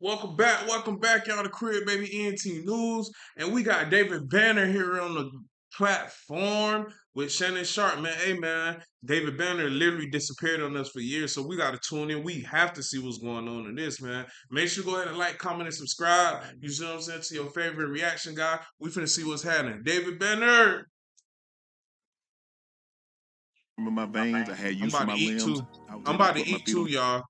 Welcome back, y'all, to Crib Baby ENT News. And we got David Banner here on the platform with Shannon Sharpe, man. Hey, man, David Banner literally disappeared on us for years, so we got to tune in. We have to see what's going on in this, man. Make sure you go ahead and like, comment, and subscribe. You see what I'm saying? To your favorite reaction guy. We finna see what's happening. David Banner. In my veins, I had I'm use for about to my eat limbs. too. I was I'm able to about to put my eat feet too, on y'all.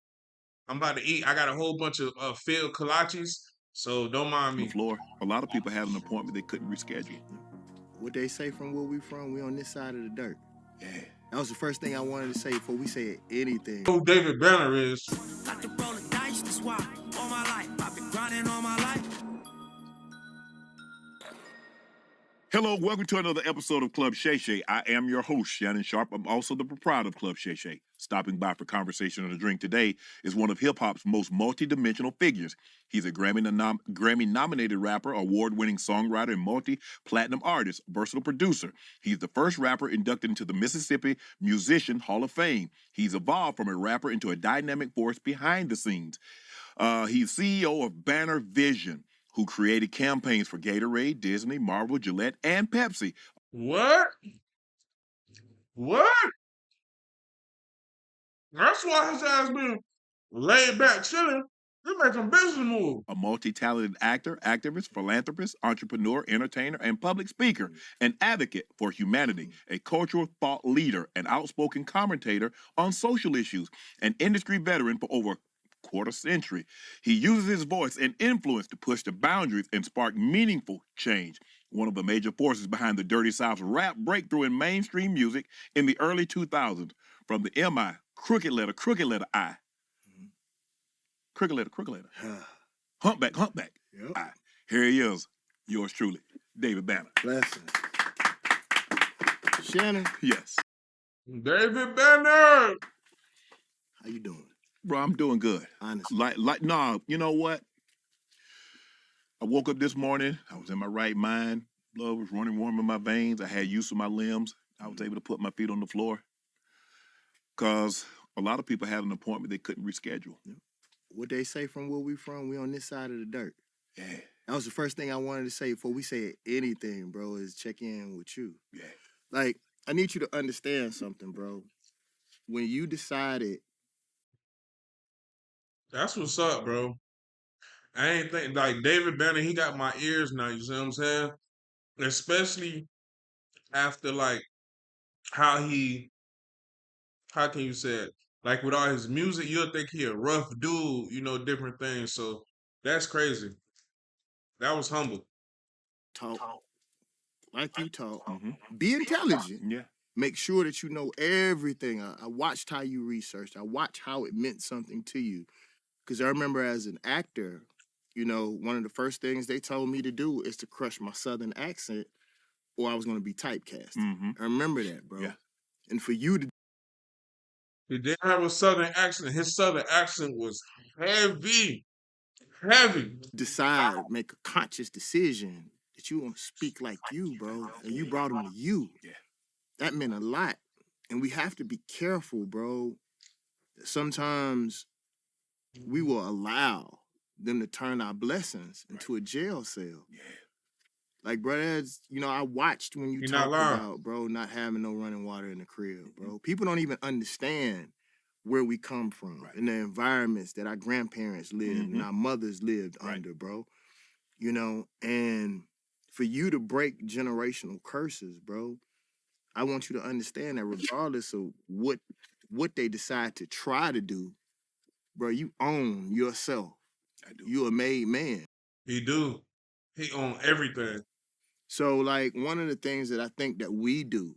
I'm about to eat. I got a whole bunch of filled kolaches, so don't mind the me. floor. A lot of people had an appointment they couldn't reschedule. What they say from where we from, we on this side of the dirt. Yeah. That was the first thing I wanted to say before we said anything. Who David Banner is. Got to roll the dice, that's why all my life I've been grinding all my life. Hello, welcome to another episode of Club Shay Shay. I am your host, Shannon Sharpe. I'm also the proprietor of Club Shay Shay. Stopping by for conversation and a drink today is one of hip-hop's most multi-dimensional figures. He's a Grammy-nominated rapper, award-winning songwriter, and multi-platinum artist, versatile producer. He's the first rapper inducted into the Mississippi Musician Hall of Fame. He's evolved from a rapper into a dynamic force behind the scenes. He's CEO of Banner Vision, who created campaigns for Gatorade, Disney, Marvel, Gillette, and Pepsi. What? What? That's why his ass been laid back chilling. He make some business move. A multi-talented actor, activist, philanthropist, entrepreneur, entertainer, and public speaker, an advocate for humanity, a cultural thought leader, an outspoken commentator on social issues, an industry veteran for over quarter century. He uses his voice and influence to push the boundaries and spark meaningful change. One of the major forces behind the Dirty South's rap breakthrough in mainstream music in the early 2000s, from the M.I., crooked letter I. Crooked letter. Humpback. Yep. I. Here he is, yours truly, David Banner. Blessings. Shannon, Yes. David Banner. how you doing? Bro, I'm doing good. Honestly. Nah, you know what? I woke up this morning, I was in my right mind, blood was running warm in my veins, I had use of my limbs, I was able to put my feet on the floor. Because a lot of people had an appointment they couldn't reschedule. What they say from where we from, we on this side of the dirt. Yeah. That was the first thing I wanted to say before we said anything, bro, is check in with you. Yeah. Like, I need you to understand something, bro. When you decided, That's what's up, bro. I ain't think like David Banner, he got my ears now, you see what I'm saying? Especially after like how can you say it? Like with all his music, you'll think he a rough dude, different things. So that's crazy. That was humble. talk like you talk, Mm-hmm. be intelligent. Yeah. Make sure that you know everything. I watched how you researched. I watched how it meant something to you. Because I remember as an actor, one of the first things they told me to do is to crush my Southern accent or I was going to be typecast. Mm-hmm. I remember that, bro. Yeah. And for you to He did have a southern accent. His southern accent was heavy. Heavy. decide, make a conscious decision that you want to speak like you, bro, and you brought them to you, Yeah. that meant a lot. And we have to be careful, bro. Sometimes we will allow them to turn our blessings into a jail cell. Yeah. Like, bro, I watched when you You're not talked lying. about, bro, not having no running water in the crib, bro. People don't even understand where we come from and the environments that our grandparents lived and our mothers lived under, bro. And for you to break generational curses, bro, I want you to understand that regardless of what they decide to try to do, bro, you own yourself. I do. You a made man. He do. He own everything. So, like, one of the things that I think that we do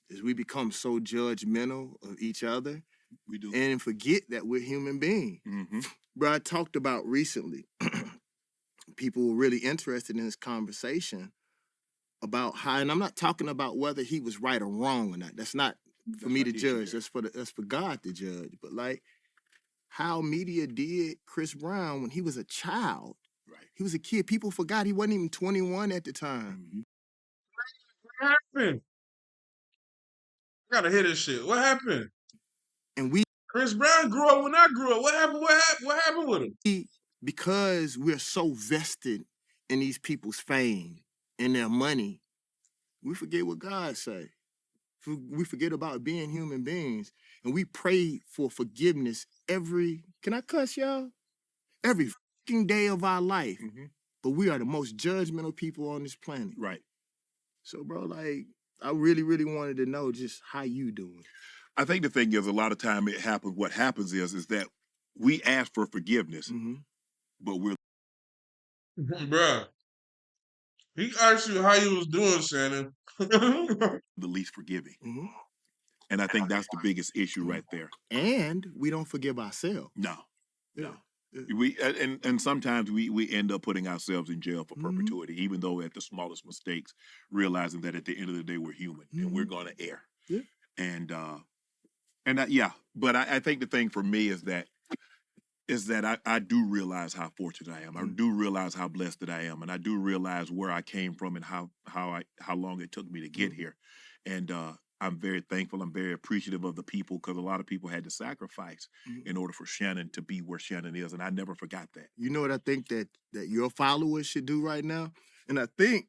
is we become so judgmental of each other We do. and forget that we're human beings. Mm-hmm. Bro, I talked about recently, people were really interested in this conversation about how, and I'm not talking about whether he was right or wrong or not. That's not for me to judge. That's for God to judge. But like how media did Chris Brown when he was a child. Right. He was a kid. People forgot he wasn't even 21 at the time. Mm-hmm. What happened? I gotta hear this shit. What happened? And we Chris Brown grew up when I grew up. What happened? What happened with him? because we're so vested in these people's fame and their money, we forget what God say. We forget about being human beings, and we pray for forgiveness can I cuss y'all? Every fucking day of our life. But we are the most judgmental people on this planet. Right. So, bro, like, I really, really wanted to know just how you doing. I think the thing is, a lot of time what happens is that we ask for forgiveness, but we're Bruh, he asked you how you was doing, Shannon. the least forgiving. And I think that's the biggest issue right there. And we don't forgive ourselves. No. Yeah. We and sometimes we end up putting ourselves in jail for perpetuity, even though at the smallest mistakes, realizing that at the end of the day we're human and we're going to err. Yeah. But I think the thing for me is that I do realize how fortunate I am. I do realize how blessed that I am, and I do realize where I came from and how long it took me to get here. And I'm very thankful. I'm very appreciative of the people, because a lot of people had to sacrifice in order for Shannon to be where Shannon is, and I never forgot that. You know what I think that your followers should do right now? And I think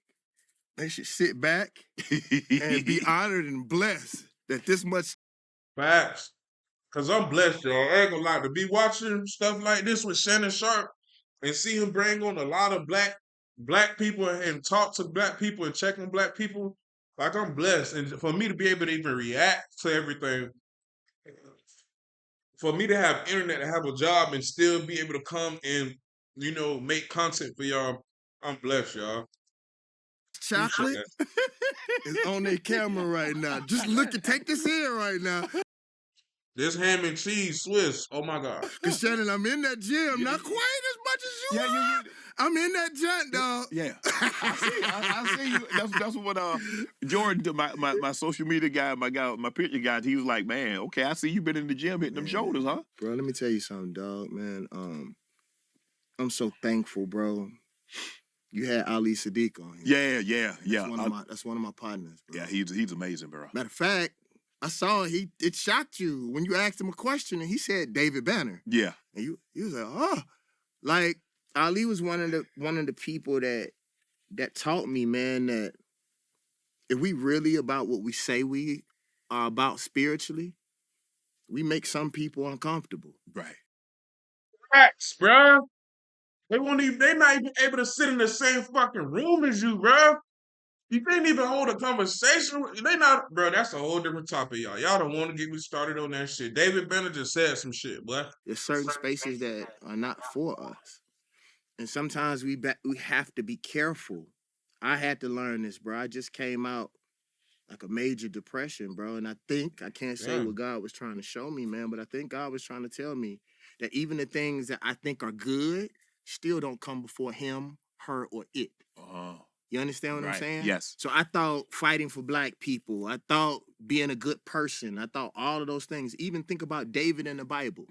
they should sit back and be honored and blessed that this much Facts. Cause I'm blessed, y'all. I ain't gonna lie, to be watching stuff like this with Shannon Sharpe and see him bring on a lot of black people and talk to black people and check on black people. Like, I'm blessed. And for me to be able to even react to everything, for me to have internet, to have a job and still be able to come and, make content for y'all, I'm blessed, y'all. chocolate is on their camera right now. Just take this in right now. This ham and cheese Swiss, oh my God. Because Shannon, I'm in that gym, not quite as much as you are. I'm in that junk, dog. Yeah, I see you. That's what Jordan, my social media guy, my picture guy, he was like, man, okay, I see you been in the gym hitting them shoulders, huh? Bro, let me tell you something, dog, man. I'm so thankful, bro. You had Ali Sadiq on here. Yeah. That's one of my partners, bro. Yeah, he's amazing, bro. Matter of fact, I saw it shocked you when you asked him a question and he said David Banner. Yeah. And you was like, oh. Like, Ali was one of the people that taught me, man, that if we really about what we say we are about spiritually, we make some people uncomfortable. Right. Facts, bro. They're not even able to sit in the same fucking room as you, bro. You can't even hold a conversation. They not, bro. That's a whole different topic, y'all. Y'all don't want to get me started on that shit. David Banner just said some shit, boy. There's certain spaces that are not for us, and sometimes we have to be careful. I had to learn this, bro. I just came out like a major depression, bro, and I can't say what God was trying to show me, man, but I think God was trying to tell me that even the things that I think are good still don't come before him, her, or it. You understand what I'm saying? Yes. So I thought fighting for black people, I thought being a good person, I thought all of those things. Even think about David in the Bible.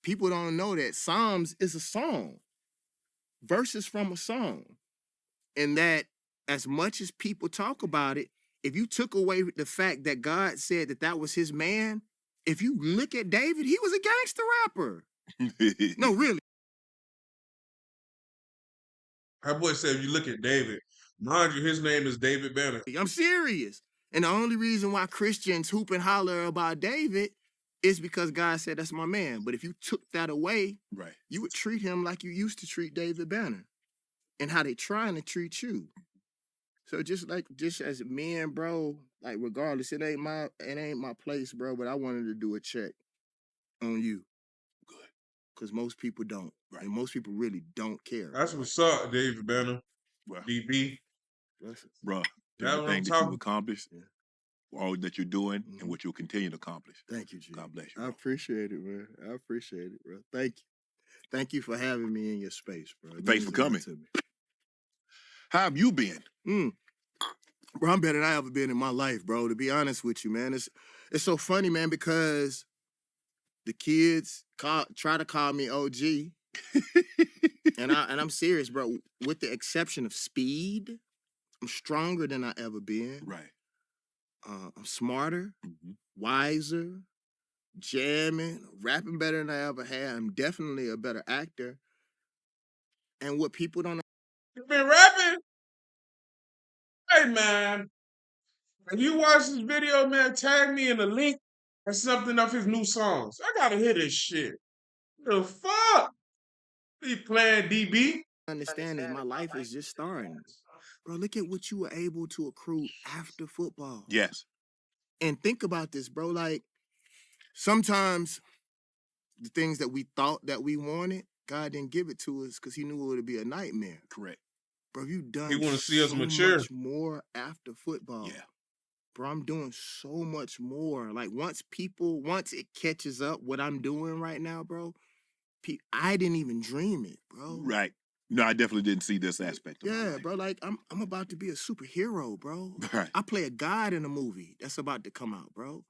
People don't know that Psalms is a song, verses from a song. And that as much as people talk about it, if you took away the fact that God said that was his man, if you look at David, he was a gangster rapper. No, really. That boy said, if you look at David, mind you, his name is David Banner. I'm serious. And the only reason why Christians hoop and holler about David is because God said that's my man. But if you took that away, you would treat him like you used to treat David Banner and how they trying to treat you. So just as men, bro, like regardless, it ain't my place, bro, but I wanted to do a check on you. Good. Because most people don't. Right. And most people really don't care. That's what's up, David Banner. Well, DB. Bro, everything that you've accomplished, all that you're doing, and what you'll continue to accomplish. Thank you, G. God bless you, bro. I appreciate it, man. I appreciate it, bro. Thank you. Thank you for having me in your space, bro. Thanks for coming. How have you been? Bro, I'm better than I ever been in my life, bro. To be honest with you, man. It's so funny, man, because the kids try to call me OG. and I'm serious, bro. With the exception of speed, I'm stronger than I ever been. Right. I'm smarter, wiser, jamming, rapping better than I ever had. I'm definitely a better actor. And what people don't You been rapping? Hey, man. When you watch this video, man, tag me in the link or something of his new songs. I gotta hear this shit. The fuck? He playing DB? understand is my life is just starting. Bro, look at what you were able to accrue after football. Yes. And think about this, bro. Like, sometimes the things that we thought that we wanted, God didn't give it to us because he knew it would be a nightmare. Correct. Bro, you He done wanna see us so mature. much more after football. Yeah. Bro, I'm doing so much more. Like, once it catches up what I'm doing right now, bro, I didn't even dream it, bro. Right. No, I definitely didn't see this aspect of my Yeah, life. bro. Like, I'm about to be a superhero, bro. Right. I play a god in a movie that's about to come out, bro.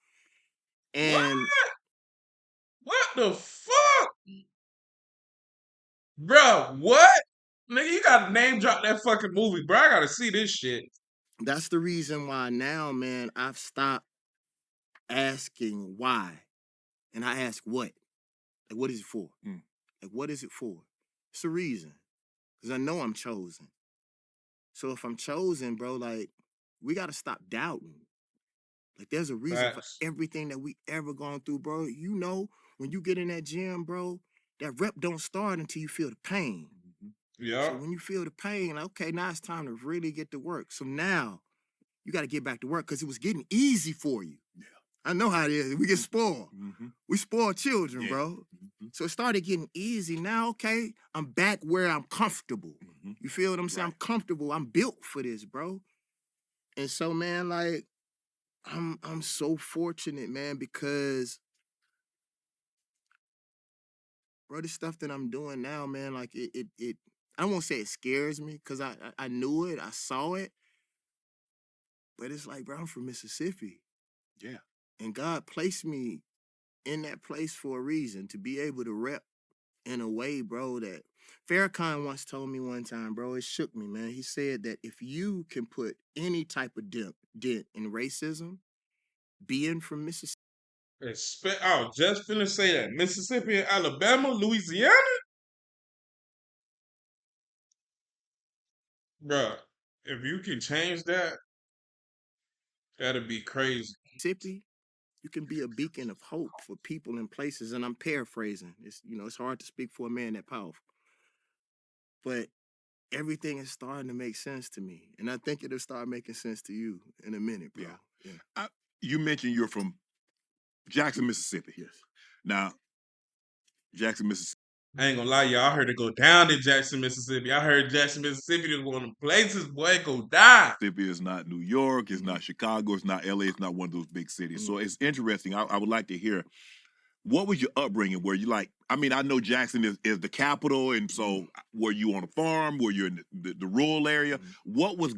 And What the fuck? Bro, what? Nigga, you gotta name drop that fucking movie, bro. I gotta see this shit. that's the reason why now, man, I've stopped asking why. And I ask what? Like, what is it for? Like, what is it for? It's a reason. Because I know I'm chosen. So if I'm chosen, bro, like, we got to stop doubting. Like, there's a reason Facts. for everything that we ever gone through, bro. You know, when you get in that gym, bro, that rep don't start until you feel the pain. Yeah. So when you feel the pain, like, okay, now it's time to really get to work. So now you got to get back to work because it was getting easy for you. Yeah. I know how it is. We get spoiled. Mm-hmm. We spoil children, Yeah. bro. So it started getting easy. Now, okay, I'm back where I'm comfortable. Mm-hmm. You feel what I'm saying? Right. I'm comfortable. I'm built for this, bro. And so, man, like, I'm so fortunate, man, because, bro, this stuff that I'm doing now, man, like, it I don't want to say it scares me because I knew it, I saw it. But it's like, bro, I'm from Mississippi. Yeah. And God placed me in that place for a reason, to be able to rep in a way, bro, that Farrakhan once told me one time, bro, it shook me, man. He said that if you can put any type of dent in racism, being from Mississippi. I was just finna say that. Mississippi and Alabama, Louisiana? Bro, if you can change that, that'd be crazy. Mississippi, you can be a beacon of hope for people and places. And I'm paraphrasing. It's, you know, it's hard to speak for a man that powerful. But everything is starting to make sense to me. And I think it'll start making sense to you in a minute, bro. Yeah. You mentioned you're from Jackson, Mississippi. Yes. Now, Jackson, Mississippi. I ain't gonna lie, y'all. I heard it go down in Jackson, Mississippi. I heard Jackson, Mississippi is one of them places, boy, it go down. Mississippi is not New York, it's not Chicago, it's not LA, it's not one of those big cities. So it's interesting. I would like to hear, what was your upbringing? Were you like, I mean, I know Jackson is the capital, and so were you on a farm? Were you in the rural area? What was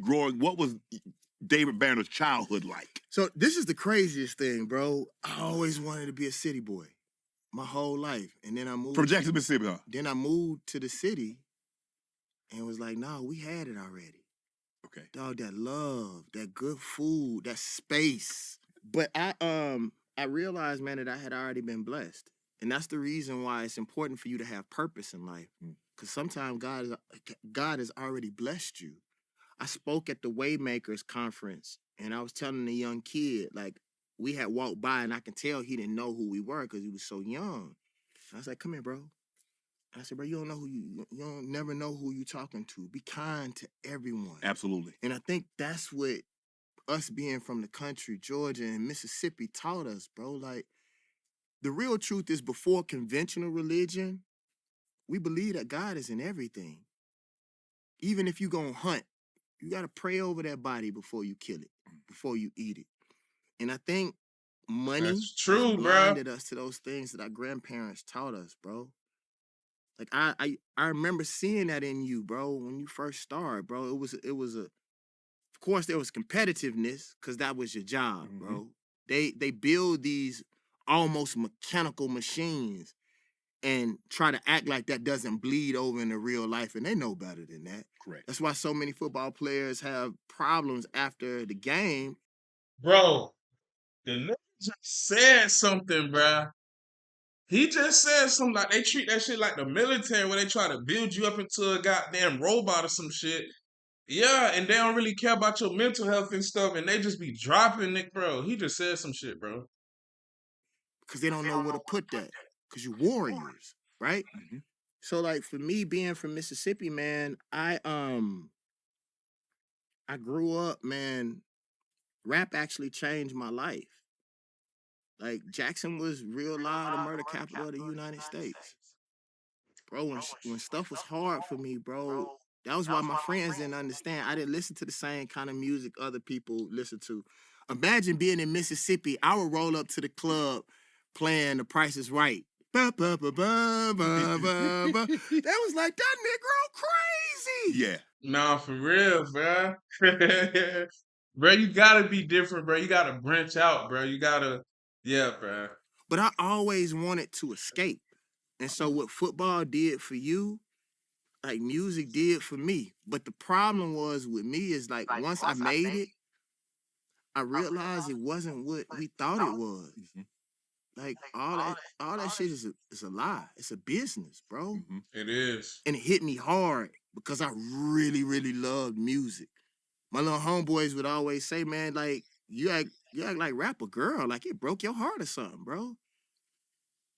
David Banner's childhood like? So this is the craziest thing, bro. I always wanted to be a city boy my whole life. And then I moved From Jackson, Mississippi, huh? Then I moved to the city and was like, no, we had it already. Okay. Dog, that love, that good food, that space. But I realized, man, that I had already been blessed. And that's the reason why it's important for you to have purpose in life. Because sometimes God has already blessed you. I spoke at the Waymakers conference, and I was telling a young kid, like, we had walked by, and I can tell he didn't know who we were because he was so young. I was like, come here, bro. I said, bro, you don't never know who you talking to. Be kind to everyone. Absolutely. And I think that's what us being from the country, Georgia and Mississippi, taught us, bro. Like, the real truth is, before conventional religion, we believe that God is in everything. Even if you gonna hunt, you gotta pray over that body before you kill it, before you eat it. And I think money That's true, has bro. blinded us to those things that our grandparents taught us, bro. Like, I remember seeing that in you, bro, when you first started, bro. It was of course there was competitiveness because that was your job, bro. They build these almost mechanical machines and try to act like that doesn't bleed over into real life, and they know better than that. Correct. That's why so many football players have problems after the game. Bro, the nigga just said something, bro. He just said something like they treat that shit like the military, where they try to build you up into a goddamn robot or some shit. Yeah, and they don't really care about your mental health and stuff, and they just be dropping it, bro. He just said some shit, bro. Because they don't know where to put that. Because you're warriors, right? Mm-hmm. So like for me being from Mississippi, man, I grew up, man. Rap actually changed my life. Like Jackson was real loud, the murder capital of the United States. Bro, when stuff was hard for me, bro, that was why my friends didn't understand. I didn't listen to the same kind of music other people listen to. Imagine being in Mississippi. I would roll up to the club playing The Price is Right. Ba, ba, ba, ba, ba, ba, ba. That was like, that Negro crazy. Yeah. Nah, for real, bro. Bro, you gotta be different, bro. You gotta branch out, bro. You gotta, yeah, bro. But I always wanted to escape. And so what football did for you, like music did for me. But the problem was with me is like once I made it, I realized it wasn't what we thought it was. Mm-hmm. Like all that shit is a lie. It's a business, bro. Mm-hmm. It is. And it hit me hard because I really, really loved music. My little homeboys would always say, man, like you act like rap a girl, like it broke your heart or something, bro.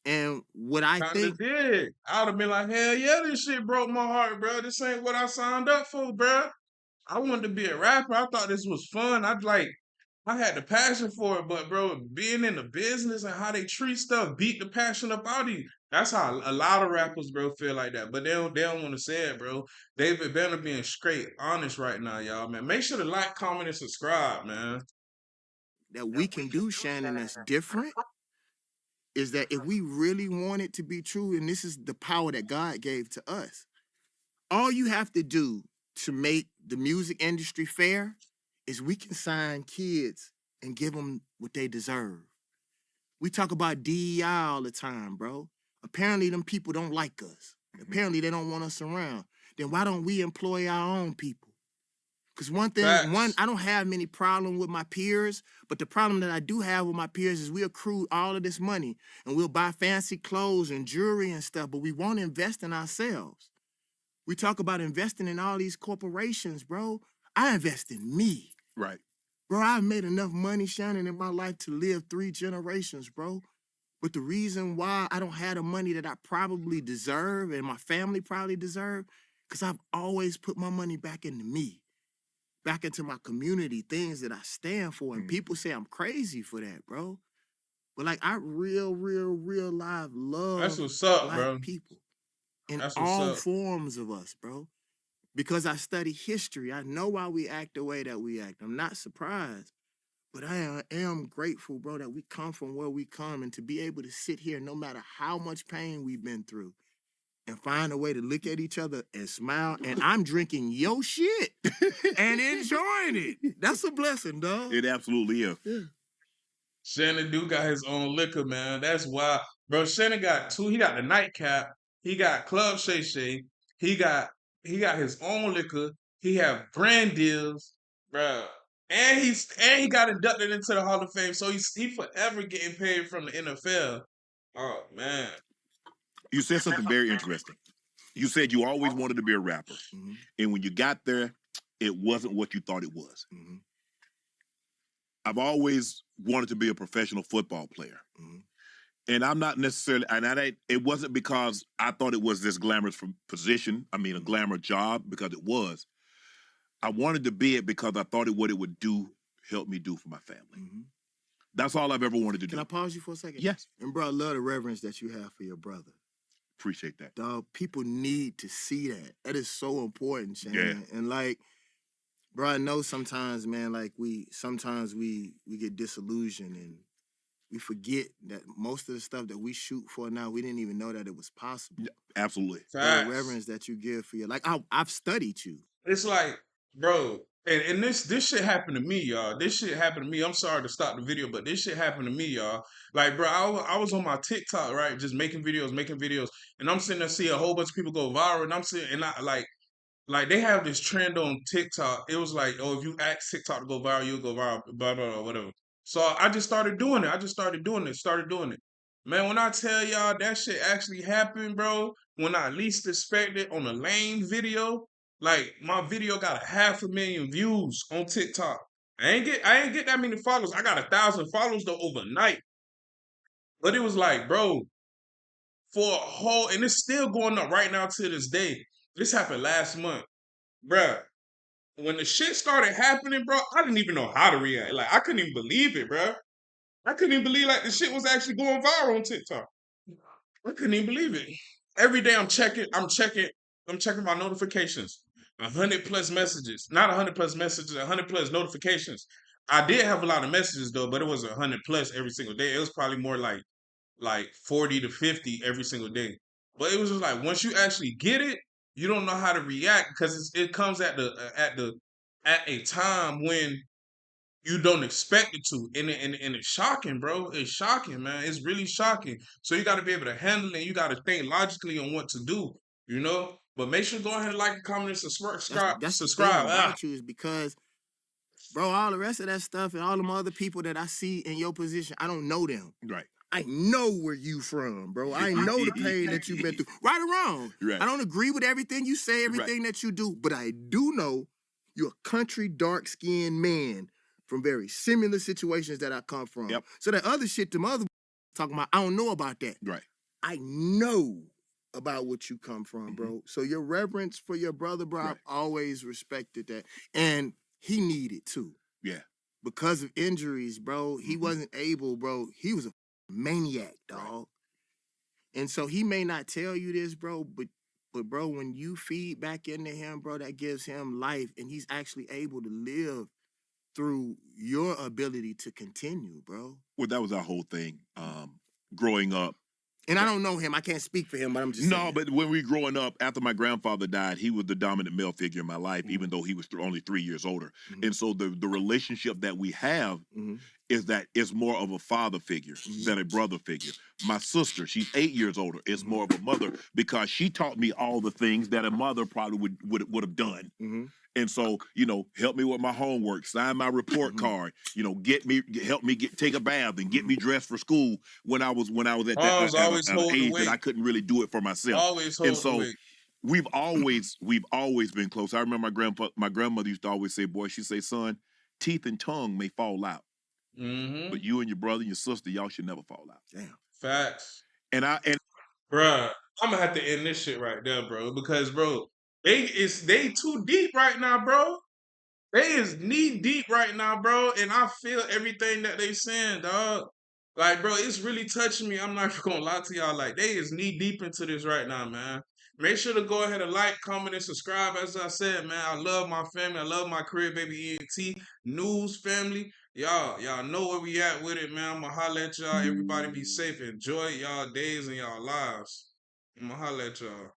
And what I Kinda think did. I would have been like, hell yeah, this shit broke my heart, bro. This ain't what I signed up for, bro. I wanted to be a rapper. I thought this was fun. I had the passion for it, but bro, being in the business and how they treat stuff beat the passion up out of you. That's how a lot of rappers, bro, feel like that. But they don't want to say it, bro. David Banner being straight honest right now, y'all, man. Make sure to like, comment, and subscribe, man. that we can do, Shannon, that's different is that if we really want it to be true, and this is the power that God gave to us, all you have to do to make the music industry fair is we can sign kids and give them what they deserve. We talk about DEI all the time, bro. Apparently, them people don't like us. Apparently, they don't want us around. Then why don't we employ our own people? Because Facts. I don't have many problems with my peers, but the problem that I do have with my peers is we accrue all of this money and we'll buy fancy clothes and jewelry and stuff, but we won't invest in ourselves. We talk about investing in all these corporations, bro. I invest in me. Right. Bro, I've made enough money, Shannon, in my life to live 3 generations, bro. But the reason why I don't have the money that I probably deserve and my family probably deserve, because I've always put my money back into me, back into my community, things that I stand for. And people say I'm crazy for that, bro. But like I real life love That's what's up, black bro. people in That's what's all up. forms of us, bro. Because I study history, I know why we act the way that we act. I'm not surprised. But I am grateful, bro, that we come from where we come and to be able to sit here no matter how much pain we've been through and find a way to look at each other and smile. And I'm drinking your shit and enjoying it. That's a blessing, dog. It absolutely is. Yeah. Shannon do got his own liquor, man. That's why, bro. Shannon got 2. He got the nightcap. He got Club Shay Shay. He got his own liquor. He have brand deals, bro. And he got inducted into the Hall of Fame. So he forever getting paid from the NFL. Oh man. You said something very interesting. You said you always wanted to be a rapper. Mm-hmm. And when you got there, it wasn't what you thought it was. Mm-hmm. I've always wanted to be a professional football player. Mm-hmm. And I'm not necessarily, it wasn't because I thought it was this glamorous position. I mean, a glamorous job, because it was. I wanted to be it because I thought what it would help me do for my family. Mm-hmm. That's all I've ever wanted to do. Can I pause you for a second? Yes. And bro, I love the reverence that you have for your brother. Appreciate that. Dog, people need to see that. That is so important, Shannon. Yeah. And like, bro, I know sometimes, man, like we get disillusioned and we forget that most of the stuff that we shoot for now, we didn't even know that it was possible. Yeah, absolutely. The reverence that you give for your, like, I've studied you. It's like, bro, and this shit happened to me, y'all. This shit happened to me. I'm sorry to stop the video, but this shit happened to me, y'all. Like, bro, I was on my TikTok, right, just making videos, and I'm sitting there seeing a whole bunch of people go viral, and I'm sitting, and I like they have this trend on TikTok. It was like, oh, if you ask TikTok to go viral, you'll go viral, blah blah blah, whatever. So I just started doing it. Started doing it. Man, when I tell y'all that shit actually happened, bro, when I least expected on a lame video, like my video got 500,000 views on TikTok. I ain't get that many followers. I got 1,000 followers though overnight. But it was like, bro, for a whole, and it's still going up right now to this day. This happened last month, bruh. When the shit started happening, bro, I didn't even know how to react. Like I couldn't even believe it, bro. I couldn't even believe like the shit was actually going viral on TikTok. I couldn't even believe it. Every day I'm checking my notifications. 100+ messages. Not 100+ messages, 100+ notifications. I did have a lot of messages though, but it wasn't 100+ every single day. It was probably more like 40 to 50 every single day. But it was just like once you actually get it, you don't know how to react because it comes at a time when you don't expect it to, and it's shocking, bro. It's shocking, man. It's really shocking. So you got to be able to handle it. You got to think logically on what to do, you know. But make sure to go ahead and like, comment, and subscribe. That's the thing Subscribe. about you is because, bro, all the rest of that stuff and all them other people that I see in your position, I don't know them. Right. I know where you from, bro. I know the pain that you've been through. Right or wrong. Right. I don't agree with everything you say, everything that you do, but I do know you're a country, dark-skinned man from very similar situations that I come from. Yep. So that other shit, them other talking about, I don't know about that. Right. I know about what you come from, bro. So your reverence for your brother, bro, I've always respected that. And he needed to. Yeah. Because of injuries, bro, he wasn't able, bro. He was a maniac, dog. And so he may not tell you this, bro, but bro, when you feed back into him, bro, that gives him life, and he's actually able to live through your ability to continue, bro. Well, that was our whole thing. Growing up. And I don't know him. I can't speak for him, but I'm just saying. But when we were growing up, after my grandfather died, he was the dominant male figure in my life, even though he was only 3 years older. And so the relationship that we have is that it's more of a father figure than a brother figure. My sister, she's 8 years older, is more of a mother because she taught me all the things that a mother probably would have done. And so, you know, help me with my homework, sign my report card, you know, help me take a bath and get me dressed for school when I was at that at an age that I couldn't really do it for myself. Always hold And so the weight. we've always been close. I remember my grandmother used to always say, boy, she'd say, son, teeth and tongue may fall out. But you and your brother and your sister, y'all should never fall out. Damn. Facts. Bruh, I'm gonna have to end this shit right there, bro, because bro, they too deep right now, bro. They is knee deep right now, bro, and I feel everything that they saying, dog. Like, bro, it's really touching me. I'm not gonna lie to y'all. Like, they is knee deep into this right now, man. Make sure to go ahead and like, comment, and subscribe. As I said, man, I love my family. I love my career, baby ENT News family. Y'all know where we at with it, man. I'ma holla at y'all. Everybody be safe. Enjoy y'all days and y'all lives. I'ma holla at y'all.